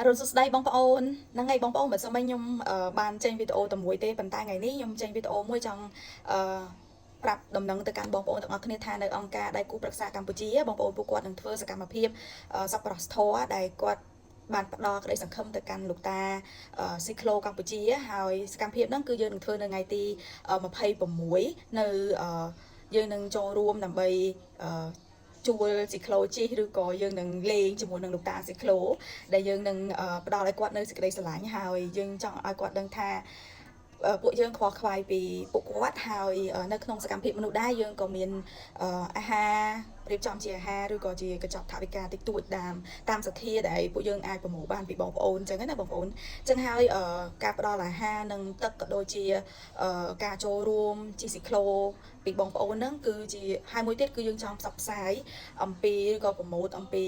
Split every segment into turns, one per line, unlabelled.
រត់សួស្តីបងប្អូនហ្នឹងហើយបងប្អូនបើសិនបើខ្ញុំបានចេញវីដេអូតែមួយទេប៉ុន្តែថ្ងៃនេះខ្ញុំចេញវីដេអូមួយចង់អឺប្រាប់ដំណឹងទៅកាន់បងប្អូនទាំងអស់គ្នាថានៅអង្គការដៃគូប្រឹក្សាកម្ពុជាបងប្អូនពួកគាត់នឹងធ្វើសកម្មភាពសប្បុរសធម៌ដែលគាត់បានផ្ដល់ក្តីសង្ឃឹមទៅកាន់លោកតាស៊ីក្លូកម្ពុជាហើយសកម្មភាពហ្នឹងគឺយើងនឹងធ្វើនៅថ្ងៃទី26នៅយើងនឹងចូលរួមដើម្បីជួលស៊ីក្លូជីឬក៏យើងនឹងលេងជាមួយនឹងលោកតាស៊ីក្លូដែលយើងនឹងផ្ដល់ឲ្យគាត់នៅសេចក្តីស្រឡាញ់ហើយយើងចង់ឲ្យគាត់ដឹងថាពួកយើងខ្វល់ខ្វាយពីពួកគាត់ហើយនៅក្នុងសកម្មភាពមនុស្សដែរយើងក៏មានអាហាររៀបចំជាអាហារឬក៏ជាកញ្ចប់ថវិកាតិចតួចតាមសទ្ធាដែលពួកយើងអាចប្រមូលបានពីបងប្អូនអញ្ចឹងណាបងប្អូនអញ្ចឹងហើយការផ្ដល់អាហារនិងទឹកក៏ដូចជាការចូលរួមជាស៊ីក្លូពីបងប្អូនហ្នឹងគឺជាហើយមួយទៀតគឺយើងចង់ផ្សព្វផ្សាយអំពីឬក៏ប្រម៉ូទអំពី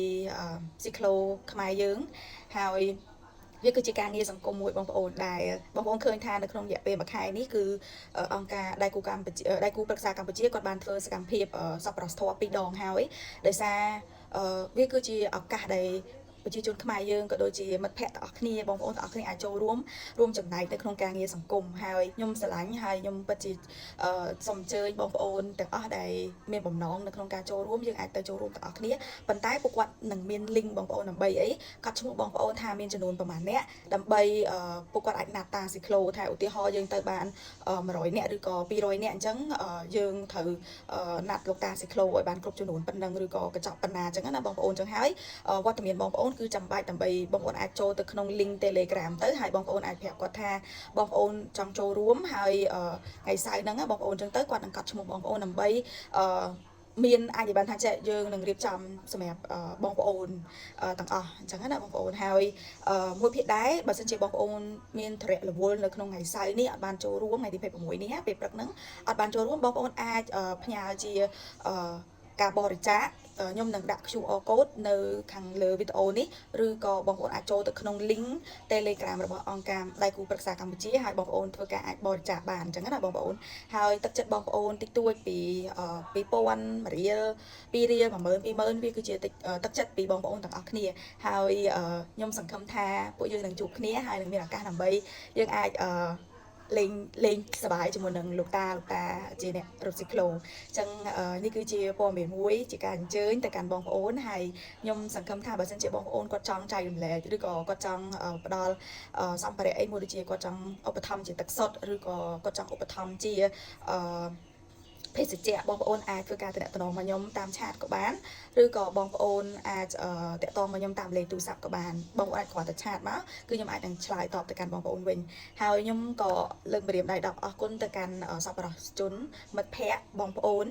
ស៊ីក្លូខ្មែរយើងហើយវាគឺជាការងារសង្គមមួយបងប្អូនដែលបងប្អូនឃើញថានៅក្នុងរយៈពេលមួយខែនេះគឺអង្គការដៃគូកម្ពុជាដៃគូប្រឹក្សាកម្ពុជាគាត់បានធ្វើសកម្មភាពសប្បុរសធម៌2 ដងហើយដោយសារវាគឺជាឱកាសដែលប្រជាជនខ្មែរយើងក៏ដូចជាមិត្តភ័ក្តិទាំងអស់គ្នាបងប្អូនទាំងអស់គ្នាអាចចូលរួមចំណែកនៅក្នុងការងារសង្គមហើយខ្ញុំស្រឡាញ់ហើយខ្ញុំពិតជាសូមអញ្ជើញបងប្អូនទាំងអស់ដែលមានបំណងនៅក្នុងការចូលរួមយើងអាចទៅចូលរួមទាំងអស់គ្នាប៉ុន្តែពួកគាត់នឹងមាន link បងប្អូនដើម្បីអីកត់ឈ្មោះបងប្អូនថាមានចំនួនប្រមាណអ្នកដើម្បីពួកគាត់អាចណាត់តាស៊ីក្លូថាឧទាហរណ៍យើងទៅបាន100អ្នកឬក៏200អ្នកអញ្ចឹងយើងត្រូវណាត់លោកតាស៊ីក្លូឲ្យបានគ្រប់ចំនួនប៉ុណ្ណឹងឬក៏កញ្ចប់ប៉ុណ្ណាអញ្ចឹងណាបងប្អូនអញ្ចឹងហើយវត្តមានបងប្អូនគឺចាំបាច់ដើម្បីបងប្អូនអាចចូលទៅក្នុង link Telegram ទៅហើយបងប្អូនអាចប្រាប់គាត់ថាបងប្អូនចង់ចូលរួមហើយថ្ងៃសៅរ៍ហ្នឹងបងប្អូនអញ្ចឹងទៅគាត់នឹងកត់ឈ្មោះបងប្អូនដើម្បីមានអាចនិយាយបានថាចេះយើងនឹងរៀបចំសម្រាប់បងប្អូនទាំងអស់អញ្ចឹងណាបងប្អូនហើយមួយភាគដែរបើសិនជាបងប្អូនមានធរៈរវល់នៅក្នុងថ្ងៃសៅរ៍នេះអត់បានចូលរួមថ្ងៃទី26នេះពេលព្រឹកហ្នឹងអត់បានចូលរួមបងប្អូនអាចផ្ញើជាការបរិច្ចាគខ្ញុំនឹងដាក់ QR code នៅខាងលើវីដេអូនេះឬក៏បងប្អូនអាចចូលទៅក្នុង link Telegram របស់អង្គការដៃគូប្រឹក្សាកម្ពុជាហើយបងប្អូនធ្វើការអាចបរិច្ចាគបានអញ្ចឹងណាបងប្អូនហើយទឹកចិត្តបងប្អូនតិចតួចពី2000រៀល2រៀល10000 20000វាគឺជាទឹកចិត្តពីបងប្អូនទាំងអស់គ្នាហើយខ្ញុំសង្ឃឹមថាពួកយើងនឹងជួបគ្នាហើយនឹងមានឱកាសដើម្បីយើងអាចលេងសប្បាយជាមួយនឹងលោកតាជាអ្នករត់ស៊ីក្លូអញ្ចឹងនេះគឺជាព័ត៌មានមួយជាការអញ្ជើញទៅកាន់បងប្អូនហើយខ្ញុំសង្ឃឹមថាបើសិនជាបងប្អូនគាត់ចង់ចែករំលែកឬក៏គាត់ចង់ផ្ដល់សម្ភារៈអីមួយដូចជាគាត់ចង់ឧបត្ថម្ភជាទឹកសុទ្ធឬក៏គាត់ចង់ឧបត្ថម្ភជាភេសជ្ជៈបងប្អូនអាចធ្វើការតំណមកខ្ញុំតាមឆាតក៏បានឬក៏បងប្អូនអាចតាក់ទងមកខ្ញុំតាមលេខទូរស័ព្ទក៏បានបងប្អូនអាចគ្រាន់តែឆាតមកគឺខ្ញុំអាចនឹងឆ្លើយតបទៅកាន់បងប្អូនវិញហើយខ្ញុំក៏លើកម្រាមដៃ10អរគុណទៅកាន់សប្បុរសជនមិត្តភ័ក្តិបងប្អូន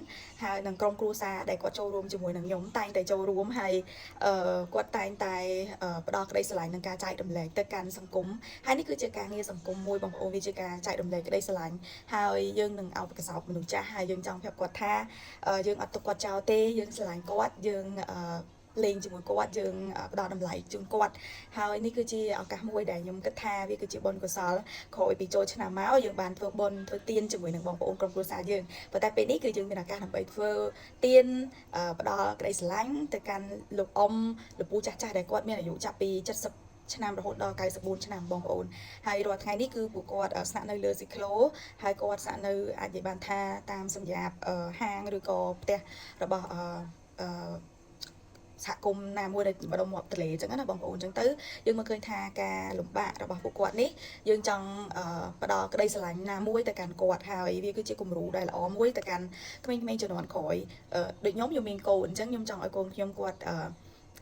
ហើយនឹងក្រុមគ្រួសារដែលគាត់ចូលរួមជាមួយនឹងខ្ញុំតែងតែចូលរួមហើយគាត់តែងតែផ្ដល់ក្តីស្រឡាញ់និងការចែករំលែកទៅកាន់សង្គមហើយនេះគឺជាការងារសង្គមមួយបងប្អូនវាជាការចែករំលែកក្តីស្រឡាញ់ហើយយើងនឹងអោបកសោបមនុស្សចាស់ហើយយើងចង់ប្រាប់គាត់ថាយើងអត់ទុកគាត់ចោលទេយើងស្រឡាញ់គាត់យើងលេងជាមួយគាត់យើងផ្ដល់តម្លៃជូនគាត់ហើយនេះគឺជាឱកាសមួយដែលខ្ញុំគិតថាវាគឺជាបុណ្យកុសលក្រោយពីចូលឆ្នាំមកយើងបានធ្វើបុណ្យធ្វើទានជាមួយនឹងបងប្អូនក្រុមគ្រួសារយើងប៉ុន្តែពេលនេះគឺយើងមានឱកាសដើម្បីធ្វើទានផ្ដល់ក្តីស្រឡាញ់ទៅកាន់លោកអ៊ំលោកពូចាស់ដែលគាត់មានអាយុចាប់ពី70ឆ្នាំរហូតដល់94ឆ្នាំបងប្អូនហើយរាល់ថ្ងៃនេះគឺពួកគាត់ស្នាក់នៅលើស៊ីក្លូហើយគាត់ស្នាក់នៅអាចនិយាយបានថាតាមសម្រាប់ហាងឬក៏ផ្ទះរបស់សហគមន៍ណាមួយដែលម្ដុំមាត់ទន្លេអញ្ចឹងណាបងប្អូនអញ្ចឹងទៅយើងមើលឃើញថាការលំបាករបស់ពួកគាត់នេះយើងចង់ផ្ដល់ក្តីស្រឡាញ់ណាមួយទៅកាន់គាត់ហើយវាគឺជាគំរូដែលល្អមួយទៅកាន់ក្មេងៗជំនាន់ក្រោយដូចខ្ញុំមានកូនអញ្ចឹងខ្ញុំចង់ឲ្យកូនខ្ញុំគាត់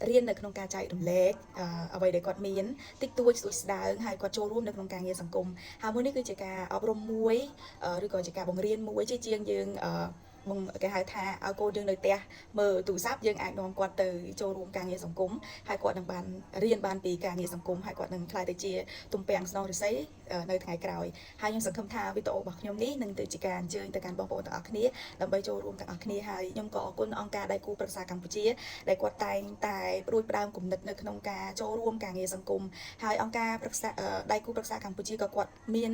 រៀននៅក្នុងការចែករំលែកអ្វីដែលគាត់មានតិចតួចស្ដើងហើយគាត់ចូលរួមនៅក្នុងការងារសង្គមហើយមួយនេះគឺជាការអប់រំមួយឬក៏ជាការបង្រៀនមួយជាជាងយើងគេហៅថាឲ្យកូនយើងនៅផ្ទះមើលទូរស័ព្ទយើងអាចនាំគាត់ទៅចូលរួមការងារសង្គមហើយគាត់នឹងបានរៀនបានពីការងារសង្គមហើយគាត់នឹងខ្លាយទៅជាទំពាំងស្នងរិស័យនៅថ្ងៃក្រោយហើយខ្ញុំសង្ឃឹមថាវីដេអូរបស់ខ្ញុំនេះនឹងទៅជាការអញ្ជើញទៅកាន់បងប្អូនទាំងអស់គ្នាដើម្បីចូលរួមទាំងអស់គ្នាហើយខ្ញុំក៏អរគុណអង្គការដៃគូប្រឹក្សាកម្ពុជាដែលគាត់តែងតែព្រួយផ្ដើមគំនិតនៅក្នុងការចូលរួមការងារសង្គមហើយអង្គការប្រឹក្សាដៃគូប្រឹក្សាកម្ពុជាក៏គាត់មាន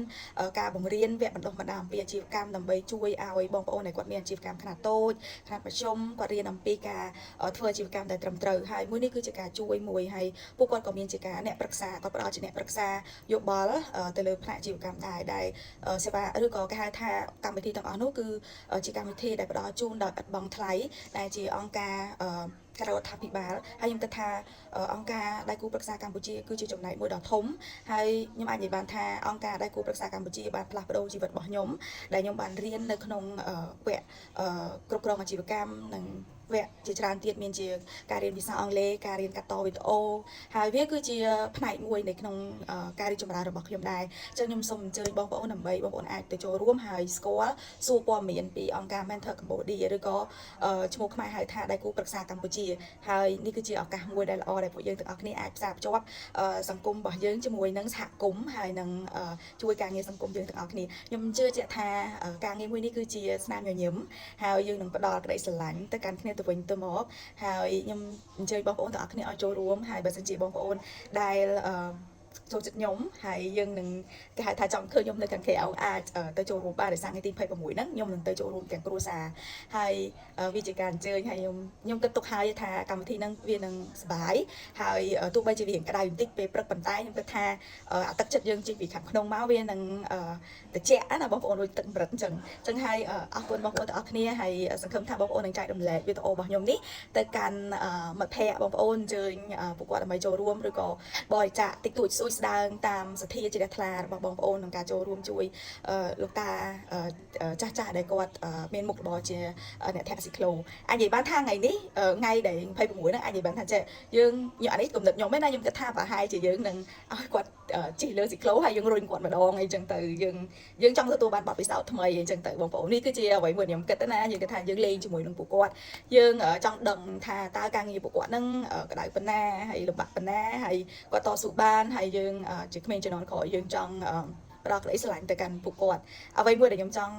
ការបង្រៀនវគ្គបណ្ដុះបណ្ដាលអំពីអាជីវកម្មដើម្បីជួយឲ្យបងប្អូនដែលគាត់មានអាជីវ កម្មខ្នាតតូចខ្នាតមធ្យមគាត់រៀនអំពីការធ្វើអាជីវកម្មដែលត្រឹមត្រូវហើយមួយនេះគឺជាការជួយមួយហើយពួកគាត់ក៏មានជាការអ្នកប្រឹក្សាគាត់ផ្ដល់ជាអ្នកប្រឹក្សាយោបល់ទៅលើផ្នែកអាជីវកម្មដែលសេវាឬក៏គេហៅថាកម្មវិធីទាំងអស់នោះគឺជាកម្មវិធីដែលផ្ដល់ជូនដោយឥតបង់ថ្លៃដែលជាអង្គការក្រៅរដ្ឋាភិបាលហើយខ្ញុំគិតថាអង្គការដៃគូប្រឹក្សាកម្ពុជាគឺជាចំណែកមួយដ៏ធំហើយខ្ញុំអាចនិយាយបានថាអង្គការដៃគូប្រឹក្សាកម្ពុជាបានផ្លាស់ប្ដូរជីវិតរបស់ខ្ញុំដែលខ្ញុំបានរៀននៅក្នុងវគ្គគ្រប់គ្រងអាជីវកម្មនិងវគ្គជាច្រើនទៀតមានជាការរៀនភាសាអង់គ្លេសការរៀនកាត់តវីដេអូហើយវាគឺជាផ្នែកមួយនៅក្នុងការរីកចម្រើនរបស់ខ្ញុំដែរអញ្ចឹងខ្ញុំសូមអញ្ជើញបងប្អូនដើម្បីបងប្អូនអាចទៅចូលរួមហើយស្គាល់សួរព័ត៌មានពីអង្គការ Mentor Cambodia ឬក៏ឈ្មោះខ្មែរហៅថាដៃគូប្រឹក្សាកម្ពុជាហើយនេះគឺជាឱកាសមួយដែលល្អដែលពួកយើងទាំងអស់គ្នាអាចផ្សារភ្ជាប់សង្គមរបស់យើងជាមួយនឹងសហគមន៍ហើយនឹងជួយការងារសង្គមយើងទាំងអស់គ្នាខ្ញុំជឿជាក់ថាការងារមួយនេះគឺជាស្នាមញញឹមហើយយើងនឹងផ្ដល់ក្តីស្រឡាញ់ទៅកាន់គ្នាទៅវិញទៅមកហើយខ្ញុំអញ្ជើញបងប្អូនទាំងអស់គ្នាឲ្យចូលរួមហើយបើសិនជាបងប្អូនដែលចូលចិត្តខ្ញុំហើយយើងនឹងគេហៅថាចង់ឃើញខ្ញុំនៅខាងក្រៅអាចទៅចូលរួមបានដោយសារថ្ងៃទី26ហ្នឹងខ្ញុំនឹងទៅចូលរួមទាំងគ្រួសារហើយវាជាការអញ្ជើញហើយខ្ញុំគិតទុកហើយថាកម្មវិធីហ្នឹងវានឹងសប្បាយហើយទោះបីជាវាក្តៅបន្តិចពេលព្រឹកប៉ុន្តែខ្ញុំគិតថាអាទឹកចិត្តយើងចេញពីខាងក្នុងមកវានឹងត្រជាក់ណាបងប្អូនដូចទឹកព្រឹកអញ្ចឹងហើយអរគុណបងប្អូនទាំងអស់គ្នាហើយសង្ឃឹមថាបងប្អូននឹងចែករំលែកវីដេអូរបស់ខ្ញុំនេះទៅកាន់មិត្តភ័ក្តិបងប្អូនអញ្ជើញពួកគាត់ដើម្បីចូលរួមឬក៏បរិច្ចាគតិចតួចស្ដាងតាមសទ្ធាជ្រះថ្លារបស់បងប្អូនក្នុងការចូលរួមជួយលោកតាចាស់ដែលគាត់មានមុខរបរជាអ្នកធាក់ស៊ីក្លូអាចនិយាយបានថាថ្ងៃនេះថ្ងៃដែល26ហ្នឹងអាចនិយាយបានថាចេះយើងអានេះគំនិតខ្ញុំឯណាខ្ញុំគិតថាប្រហែលជាយើងនឹងឲ្យគាត់ជិះលើស៊ីក្លូហើយយើងរុញគាត់ម្ដងអីចឹងទៅយើងចង់ទទួលបានបទពិសោធន៍ថ្មីអីចឹងទៅបងប្អូននេះគឺជាអ្វីមួយខ្ញុំគិតណាយើងគិតថាយើងលេងជាមួយនឹងពួកគាត់យើងចង់ដឹងថាតើការងារពួកគាត់ហ្នឹងក្តៅប៉ុណ្ណាហើយលំបាកប៉ុណ្ណាហើយគាត់តស៊ូបានហើយយើងជាក្មេងជំនាន់ក្រោយយើងចង់ផ្ដល់ក្តីស្រឡាញ់ទៅកាន់ពួកគាត់អ្វីមួយដែលខ្ញុំចង់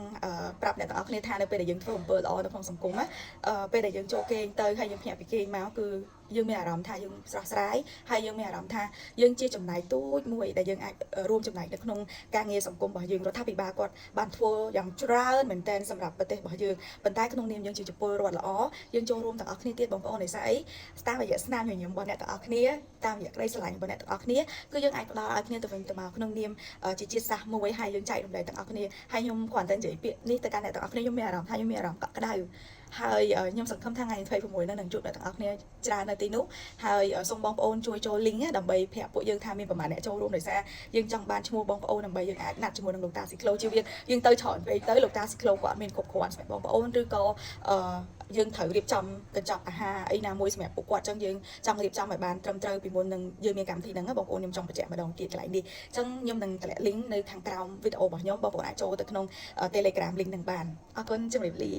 ប្រាប់អ្នកទាំងអស់គ្នាថានៅពេលដែលយើងធ្វើអំពើល្អនៅក្នុងសង្គមណាពេលដែលយើងចូលគេងទៅហើយយើងភ្ញាក់ពីគេងមកគឺយើងមានអារម្មណ៍ថាយើងស្រស់ស្រាយហើយយើងមានអារម្មណ៍ថាយើងជាចំណែកទូចមួយដែលយើងអាចរួមចំណែកនៅក្នុងការងារសង្គមរបស់យើងរដ្ឋាភិបាលគាត់បានធ្វើយ៉ាងច្រើនមែនទែនសម្រាប់ប្រទេសរបស់យើងប៉ុន្តែក្នុងនាមយើងជាពលរដ្ឋល្អយើងចូលរួមទាំងអស់គ្នាទៀតបងប្អូនដោយសារអីតាមរយៈស្នាមញញឹមរបស់អ្នកទាំងអស់គ្នាតាមរយៈក្តីស្រឡាញ់របស់អ្នកទាំងអស់គ្នាគឺយើងអាចផ្ដល់ឲ្យគ្នាទៅវិញទៅមកក្នុងនាមជាជាតិសាសន៍មួយហើយយើងចែករំលែកទាំងអស់គ្នាហើយខ្ញុំគ្រាន់តែនិយាយពាក្យនេះទៅកាន់អ្នកទាំងអស់គ្នាខ្ញុំមានអារម្មណ៍ថាខ្ញុំមានអារម្មណ៍កក់ក្ដៅហើយខ្ញុំសង្ឃឹមថាថ្ងៃ26នឹងជួបអ្នកទាំងអស់គ្នាច្រើននៅទីនោះហើយសូមបងប្អូនជួយចូល link ដើម្បីប្រាប់ពួកយើងថាមានប្រមាណអ្នកចូលរួមដោយសារយើងចង់បានឈ្មោះបងប្អូនដើម្បីយើងអាចណាត់ជាមួយនឹងលោកតាស៊ីក្លូជាវាយើងទៅច្រើនពេកទៅលោកតាស៊ីក្លូគាត់មានគ្រប់គ្រាន់សម្រាប់បងប្អូនឬក៏យើងត្រូវរៀបចំកញ្ចប់អាហារអីណាមួយសម្រាប់ពួកគាត់អញ្ចឹងយើងចង់រៀបចំឲ្យបានត្រឹមត្រូវពីមុននឹងយើងមានកម្មវិធីហ្នឹងបងប្អូនខ្ញុំចង់បញ្ជាក់ម្ដងទៀតកន្លែងនេះអញ្ចឹងខ្ញុំនឹងតម្លាក់ link នៅខាងក្រោមវីដេអូរបស់ខ្ញុំបងប្អូនអាចចូលទៅក្នុង Telegram link ហ្នឹងបានអរគុណជម្រាបលា